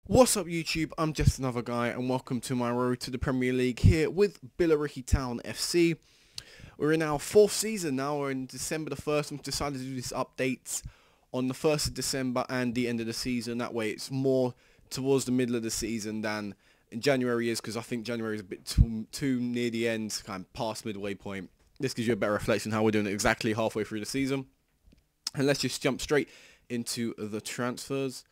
What's up YouTube, I'm just another guy and welcome to my road to the Premier League here with Billericay Town FC. We're in our fourth season now, we're in December the 1st. We've decided to do these updates on the 1st of December and the end of the season. That way it's more towards the middle of the season than in January is, because I think January is a bit too near the end, kind of past midway point. This gives you a better reflection how we're doing it exactly halfway through the season. And let's just jump straight into the transfers.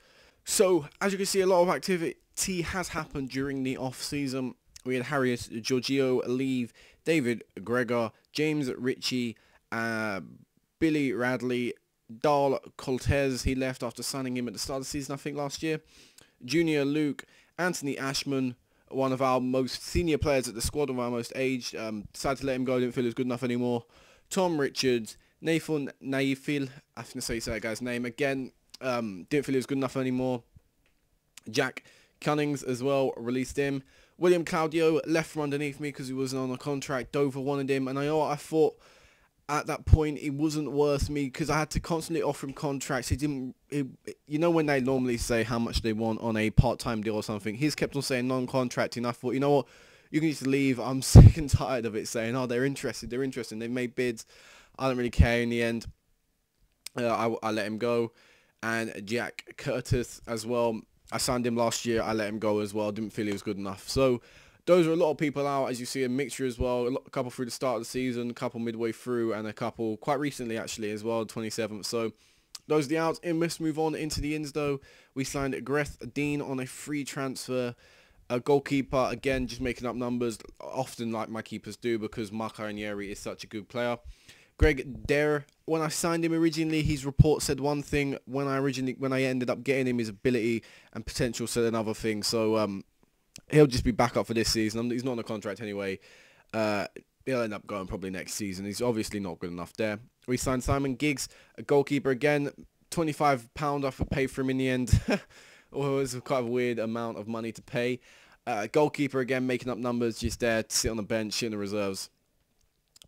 So, as you can see, a lot of activity has happened during the off-season. We had Harriet Giorgio leave, David Gregor, James Ritchie, Billy Radley, Dal Coltez, he left after signing him at the start of the season, I think, last year. Junior Luke, Anthony Ashman, one of our most senior players at the squad, of our most aged, decided to let him go, didn't feel he was good enough anymore. Tom Richards, Nathan Naifil, I think that's how you say that guy's name, again, didn't feel he was good enough anymore. Jack Cunnings as well, released him. William Claudio left from underneath me because he wasn't on a contract. Dover wanted him, and I know what I thought at that point, it wasn't worth me because I had to constantly offer him contracts. You know when they normally say how much they want on a part-time deal or something, he's kept on saying non-contracting. I thought, you know what, you can just leave. I'm sick and tired of it saying, oh, they're interested, they've made bids. I don't really care. In the end, I let him go. And Jack Curtis as well, I signed him last year, I let him go as well, didn't feel he was good enough. So those are a lot of people out, as you see, a mixture as well, a couple through the start of the season, a couple midway through, and a couple quite recently actually as well, 27th. So those are the outs. Let's move on into the ins though. We signed Greth Dean on a free transfer. A goalkeeper, again, just making up numbers, often like my keepers do, because Mark Ranieri is such a good player. Greg Dare, when I signed him originally, his report said one thing. When I ended up getting him, his ability and potential said another thing. So he'll just be back up for this season. He's not on a contract anyway. He'll end up going probably next season. He's obviously not good enough there. We signed Simon Giggs, a goalkeeper again. £25 off a pay for him in the end. It was quite a weird amount of money to pay. Goalkeeper again, making up numbers, just there to sit on the bench in the reserves.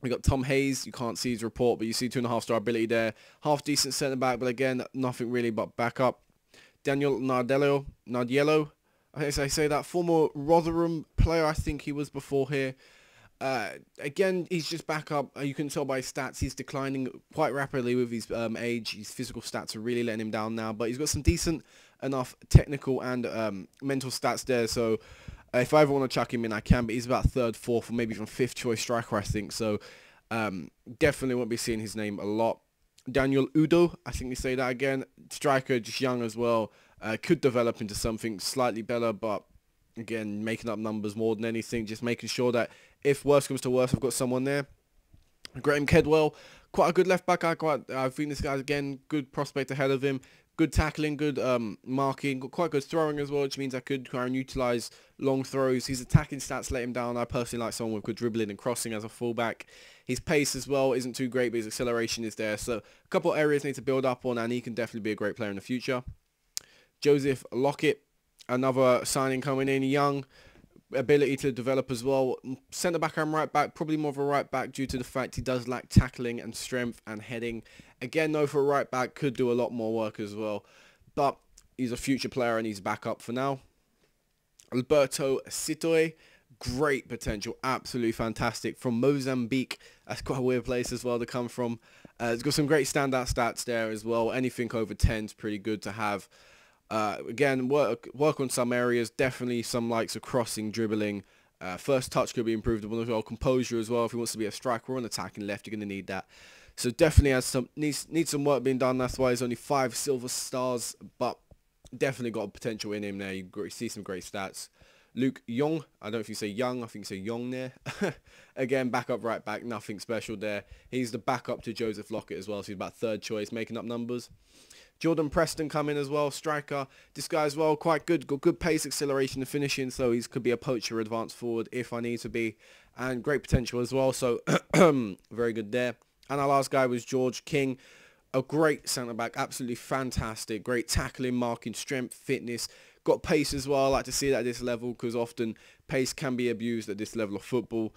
We got Tom Hayes. You can't see his report, but you see 2.5-star ability there. Half decent centre back, but again, nothing really but backup. Daniel Nardiello, I think I say that, former Rotherham player, I think he was before here. Again, he's just backup. You can tell by his stats, he's declining quite rapidly with his age. His physical stats are really letting him down now, but he's got some decent enough technical and mental stats there, so if I ever want to chuck him in, I can, but he's about third, fourth, or maybe even fifth choice striker, I think. So definitely won't be seeing his name a lot. Daniel Udo, I think we say that again. Striker, just young as well. Could develop into something slightly better, but again, making up numbers more than anything. Just making sure that if worse comes to worse, I've got someone there. Graham Kedwell, quite a good left back. I think this guy's, again, good prospect ahead of him. Good tackling, good marking, quite good throwing as well, which means I could try and utilise long throws. His attacking stats let him down. I personally like someone with good dribbling and crossing as a fullback. His pace as well isn't too great, but his acceleration is there. So a couple of areas need to build up on, and he can definitely be a great player in the future. Joseph Lockett, another signing coming in, young, ability to develop as well. Centre back and right back, probably more of a right back due to the fact he does lack tackling and strength and heading. Again, though, for a right back, could do a lot more work as well, but he's a future player and he's back up for now. Alberto Sitoe, great potential, absolutely fantastic, from Mozambique. That's quite a weird place as well to come from. He's got some great standout stats there as well. Anything over 10 is pretty good to have. Again, work on some areas, definitely some likes of crossing, dribbling. First touch could be improved upon as well. Composure as well. If he wants to be a striker or an attacking left, you're going to need that. So definitely needs some work being done. That's why he's only 5 silver stars, but definitely got a potential in him there. You see some great stats. Luke Young, I don't know if you say Young, I think you say Young there. Again, backup right back, nothing special there. He's the backup to Joseph Lockett as well, so he's about third choice, making up numbers. Jordan Preston coming as well, striker. This guy as well, quite good, got good pace, acceleration and finishing, so he could be a poacher advanced forward if I need to be. And great potential as well, so very good there. And our last guy was George King, a great centre-back, absolutely fantastic, great tackling, marking, strength, fitness, got pace as well. I like to see that at this level because often pace can be abused at this level of football.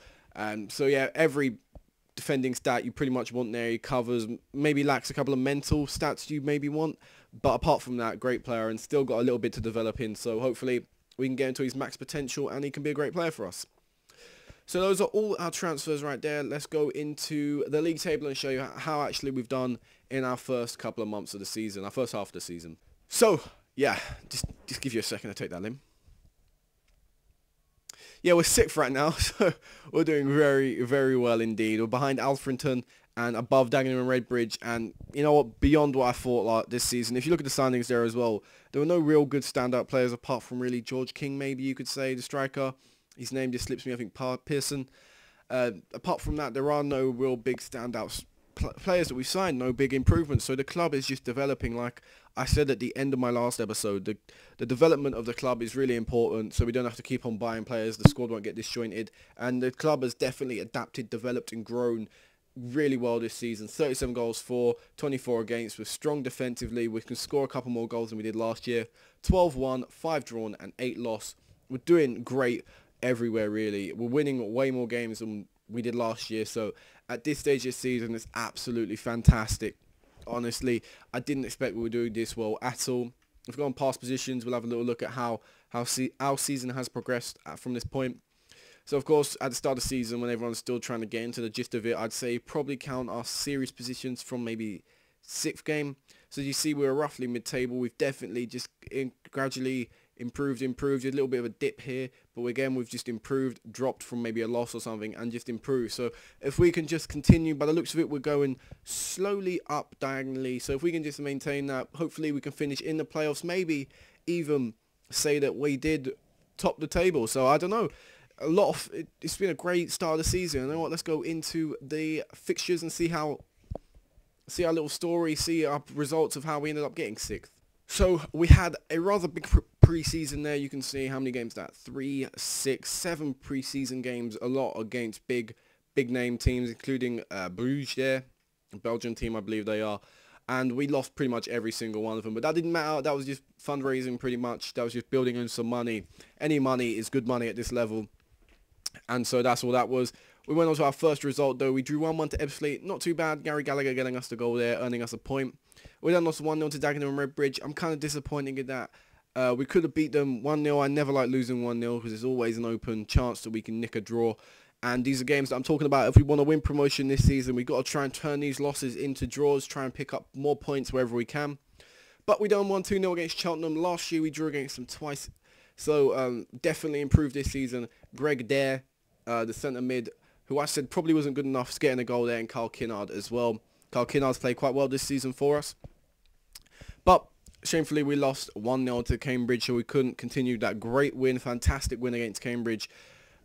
So yeah, every defending stat you pretty much want there. He covers, maybe lacks a couple of mental stats you maybe want, But apart from that, great player and still got a little bit to develop in. So hopefully we can get into his max potential and he can be a great player for us. So those are all our transfers right there. Let's go into the league table and show you how actually we've done in our first couple of months of the season, our first half of the season. So, yeah, just give you a second to take that in. Yeah, we're 6th right now, so we're doing very, very well indeed. We're behind Alfrington and above Dagenham and Redbridge, and you know what, beyond what I thought like this season. If you look at the signings there as well, there were no real good standout players apart from really George King, maybe you could say, the striker. His name just slips me, I think Pearson. Apart from that, there are no real big standouts players that we've signed, no big improvements. So the club is just developing. Like I said at the end of my last episode, the development of the club is really important, so we don't have to keep on buying players. The squad won't get disjointed, and the club has definitely adapted, developed and grown really well this season. 37 goals for, 24 against. We're strong defensively. We can score a couple more goals than we did last year. 12 won, 5 drawn and 8 lost. We're doing great everywhere really. We're winning way more games than we did last year, so at this stage of the season it's absolutely fantastic. Honestly, I didn't expect we were doing this well at all. If we go on past positions, we'll have a little look at how our season has progressed from this point. So of course, at the start of the season, when everyone's still trying to get into the gist of it, I'd say probably count our series positions from maybe 6th game. So you see we're roughly mid-table. We've definitely just gradually improved, a little bit of a dip here, but again we've just improved, dropped from maybe a loss or something and just improved. So if we can just continue, by the looks of it, we're going slowly up diagonally, so if we can just maintain that, hopefully we can finish in the playoffs, maybe even say that we did top the table. So I don't know, it's been a great start of the season. You know what, let's go into the fixtures and see our little story, see our results of how we ended up getting 6th. So we had a rather big pre-season there. You can see how many games that 3, 6, 7 pre-season games, a lot against big name teams, including Bruges there, a Belgian team I believe they are, and we lost pretty much every single one of them, but that didn't matter. That was just fundraising pretty much. That was just building in some money. Any money is good money at this level, and so that's all that was. We went on to our first result though. We drew 1-1 to Ebbsfleet. Not too bad. Gary Gallagher getting us the goal there, earning us a point. We then lost 1-0 to Dagenham and Redbridge. I'm kind of disappointed in that. We could have beat them 1-0. I never like losing 1-0 because there's always an open chance that we can nick a draw. And these are games that I'm talking about. If we want to win promotion this season, we've got to try and turn these losses into draws, try and pick up more points wherever we can. But we done 1-2-0 against Cheltenham. Last year we drew against them twice. So definitely improved this season. Greg Dare, the centre mid, who I said probably wasn't good enough, is getting a goal there, and Carl Kinnard as well. Carl Kinnard's played quite well this season for us. But shamefully we lost 1-0 to Cambridge, so we couldn't continue that great win, fantastic win against Cambridge.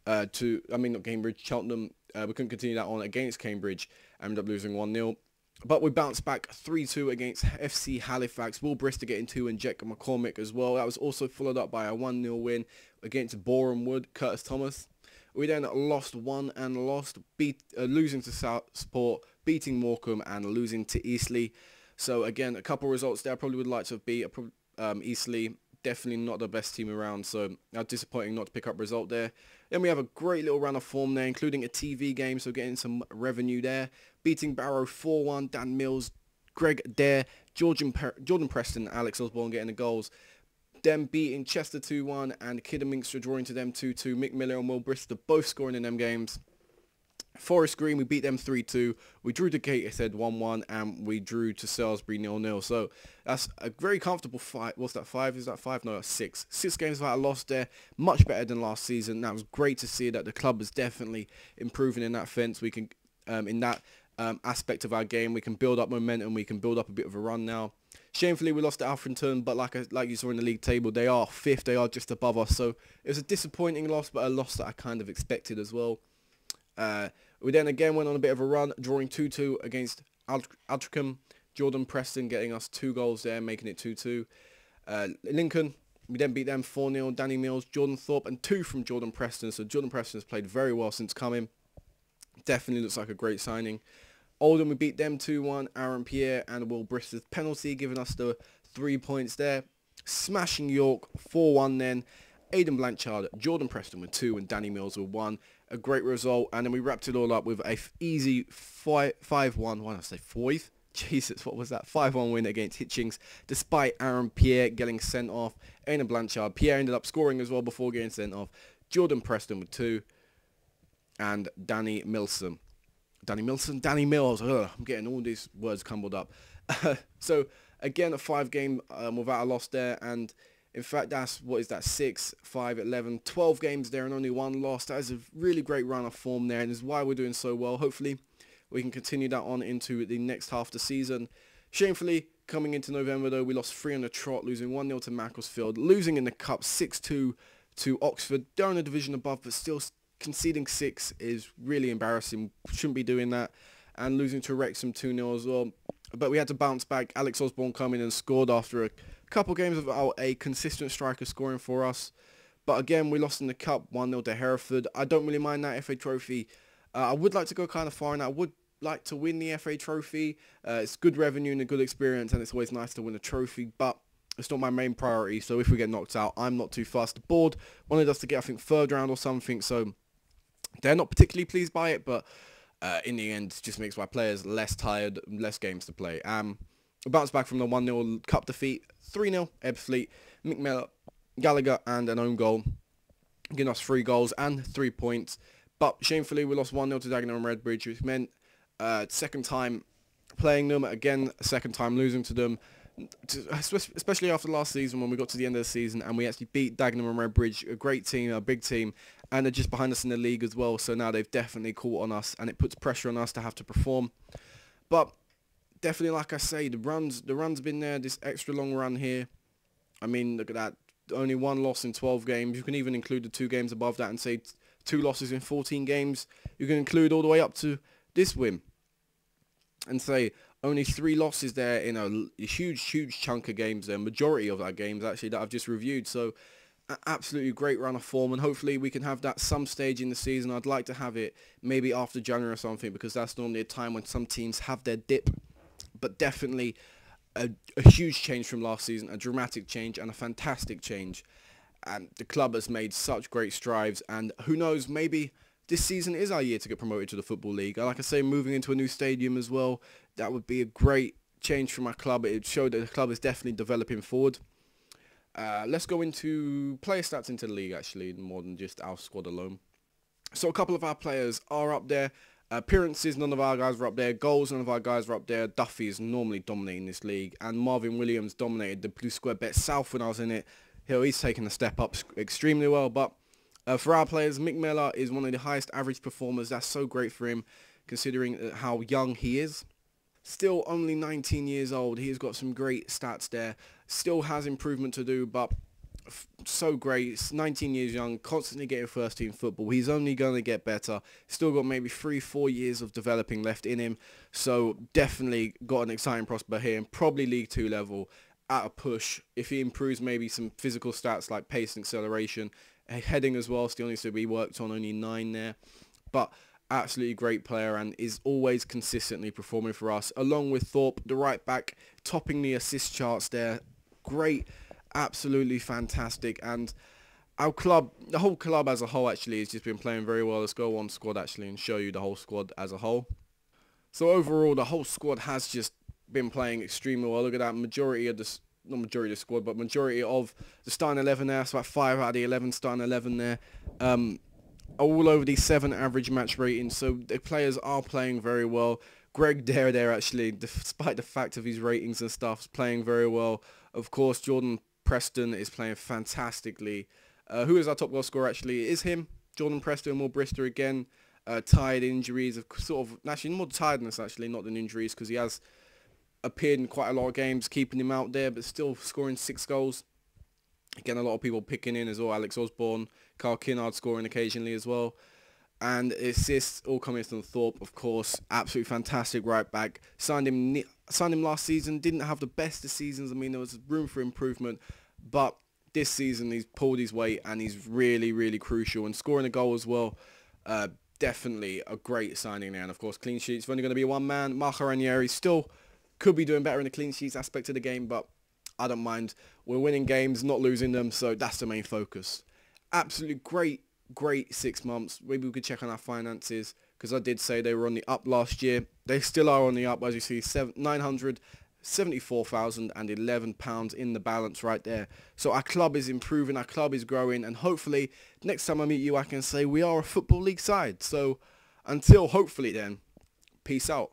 Cheltenham. We couldn't continue that on against Cambridge and ended up losing 1-0. But we bounced back 3-2 against FC Halifax. Will Brister getting 2 and Jack McCormick as well. That was also followed up by a 1-0 win against Boreham Wood, Curtis Thomas. We then lost losing to Southport, beating Morecambe and losing to Eastleigh. So again, a couple of results there I probably would like to have beat. Eastleigh, definitely not the best team around, so disappointing not to pick up result there. Then we have a great little run of form there, including a TV game, so getting some revenue there. Beating Barrow 4-1, Dan Mills, Greg Dare, Jordan Preston, Alex Osborne getting the goals. Them beating Chester 2-1 and Kidderminster drawing to them 2-2. Mick Miller and Will Brister both scoring in them games. Forest Green, we beat them 3-2. We drew to Gateshead 1-1 and we drew to Salisbury 0-0. So that's a very comfortable fight. What's that, 5? Is that 5? No, that's 6. 6 games without a loss there. Much better than last season. That was great to see that the club is definitely improving in that sense. We can, in that aspect of our game, we can build up momentum. We can build up a bit of a run now. Shamefully, we lost to Alfrington, but like you saw in the league table, they are 5th. They are just above us. So it was a disappointing loss, but a loss that I kind of expected as well. We then again went on a bit of a run, drawing 2-2 against Altrincham. Jordan Preston getting us 2 goals there, making it 2-2. Lincoln, we then beat them 4-0. Danny Mills, Jordan Thorpe, and 2 from Jordan Preston. So Jordan Preston has played very well since coming. Definitely looks like a great signing. Oldham, we beat them 2-1. Aaron Pierre and Will Brister's penalty, giving us the 3 points there. Smashing York 4-1 then. Aidan Blanchard, Jordan Preston with 2 and Danny Mills with 1. A great result, and then we wrapped it all up with a easy 5-1. Why did I say 5? Jesus, what was that? 5-1 win against Hitchings, despite Aaron Pierre getting sent off. Aina Blanchard. Pierre ended up scoring as well before getting sent off. Jordan Preston with 2. And Danny Milson. Danny Mills. Ugh, I'm getting all these words crumbled up. So, again, a 5-game without a loss there. And, in fact, that's, what is that, 6, 5, 11, 12 games there and only 1 loss. That is a really great run of form there, and is why we're doing so well. Hopefully, we can continue that on into the next half of the season. Shamefully, coming into November, though, we lost 3 on the trot, losing 1-0 to Macclesfield, losing in the Cup 6-2 to Oxford. They're in a division above, but still conceding 6 is really embarrassing. Shouldn't be doing that. And losing to Wrexham 2-0 as well. But we had to bounce back. Alex Osborne come in and scored after a couple games without a consistent striker scoring for us. But again, we lost in the Cup 1-0 to Hereford. I don't really mind that FA Trophy. I would like to go kind of far, and I would like to win the FA Trophy. It's good revenue and a good experience, and it's always nice to win a trophy, but it's not my main priority. So if we get knocked out, I'm not too fast. The board wanted us to get, I think, 3rd round or something, so they're not particularly pleased by it, but in the end, it just makes my players less tired, less games to play. Bounce back from the 1-0 Cup defeat, 3-0 Ebbsfleet, Mick Mellor, Gallagher, and an own goal, giving us 3 goals and 3 points. But shamefully, we lost 1-0 to Dagenham and Redbridge, which meant second time playing them, again, second time losing to them, especially after last season when we got to the end of the season and we actually beat Dagenham and Redbridge, a great team, a big team, and they're just behind us in the league as well, so now they've definitely caught on us and it puts pressure on us to have to perform. But definitely, like I say, the run's been there, this extra long run here. I mean, look at that, only 1 loss in 12 games. You can even include the 2 games above that and say 2 losses in 14 games. You can include all the way up to this win and say only 3 losses there in a huge chunk of games there, majority of our games actually that I've just reviewed. So absolutely great run of form, and hopefully we can have that some stage in the season. I'd like to have it maybe after January or something, because that's normally a time when some teams have their dip. But definitely a huge change from last season, a dramatic change and a fantastic change. And the club has made such great strides, and who knows, maybe this season is our year to get promoted to the Football League. Like I say, moving into a new stadium as well, that would be a great change for my club. It would show that the club is definitely developing forward. Let's go into player stats into the league, actually, more than just our squad alone. So a couple of our players are up there. Appearances, none of our guys were up there. Goals, none of our guys were up there. Duffy is normally dominating this league, and Marvin Williams dominated the Blue Square Bet South when I was in it. He's taken a step up extremely well, but for our players, Mick Mellor is one of the highest average performers. That's so great for him, considering how young he is. Still only 19 years old. He's got some great stats there. Still has improvement to do, but so great. He's 19 years young, constantly getting first team football. He's only going to get better. Still got maybe 3-4 years of developing left in him. So definitely got an exciting prospect here, and probably League 2 level at a push. If he improves maybe some physical stats like pace and acceleration, heading as well still needs to be worked on, only 9 there. But absolutely great player and is always consistently performing for us, along with Thorpe, the right back, topping the assist charts there. Great, absolutely fantastic. And our club, the whole club as a whole actually has just been playing very well. Let's go on squad actually and show you the whole squad as a whole. So overall, the whole squad has just been playing extremely well. Look at that, majority of the, not majority of the squad, but majority of the starting 11 there. So about 5 out of the 11 starting 11 there. All over the 7 average match ratings. So the players are playing very well. Greg there actually, despite the fact of his ratings and stuff, is playing very well. Of course, Jordan Preston is playing fantastically. Who is our top goal scorer actually? It is him, Jordan Preston, more Brister again. Tired injuries, sort of, actually more tiredness actually, not than injuries, because he has appeared in quite a lot of games, keeping him out there, but still scoring 6 goals. Again, a lot of people picking in as well. Alex Osborne, Carl Kinnard scoring occasionally as well. And assists all coming from Thorpe, of course. Absolutely fantastic right back. Signed him last season. Didn't have the best of seasons. I mean, there was room for improvement. But this season, he's pulled his weight and he's really, really crucial. And scoring a goal as well, definitely a great signing there. And, of course, clean sheets. Only going to be one man. Marco Ranieri still could be doing better in the clean sheets aspect of the game, but I don't mind. We're winning games, not losing them, so that's the main focus. Absolutely great 6 months. Maybe we could check on our finances, because I did say they were on the up last year. They still are on the up, as you see, £974,011 in the balance right there. So our club is improving, our club is growing, and hopefully next time I meet you I can say we are a Football League side. So until hopefully then, peace out.